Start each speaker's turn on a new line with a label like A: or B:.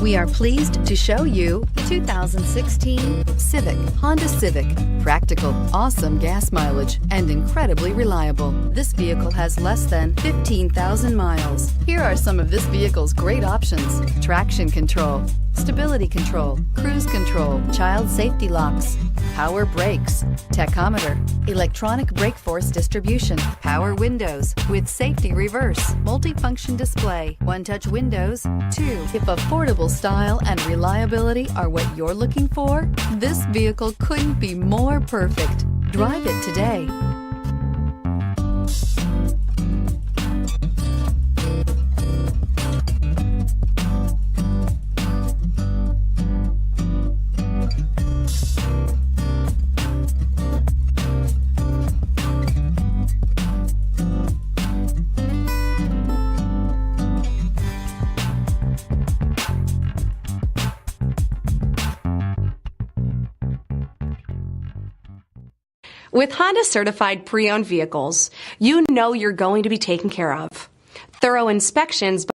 A: We are pleased to show you the 2016 Honda Civic. Practical, awesome gas mileage, and incredibly reliable. This vehicle has less than 15,000 miles. Here are some of this vehicle's great options: traction control, stability control, cruise control, child safety locks, power brakes, tachometer, electronic brake force distribution, power windows with safety reverse, multifunction display, one-touch windows, 2. If affordable style and reliability are what you're looking for, this vehicle couldn't be more perfect. Drive it today.
B: With Honda certified pre-owned vehicles, you know you're going to be taken care of. Thorough inspections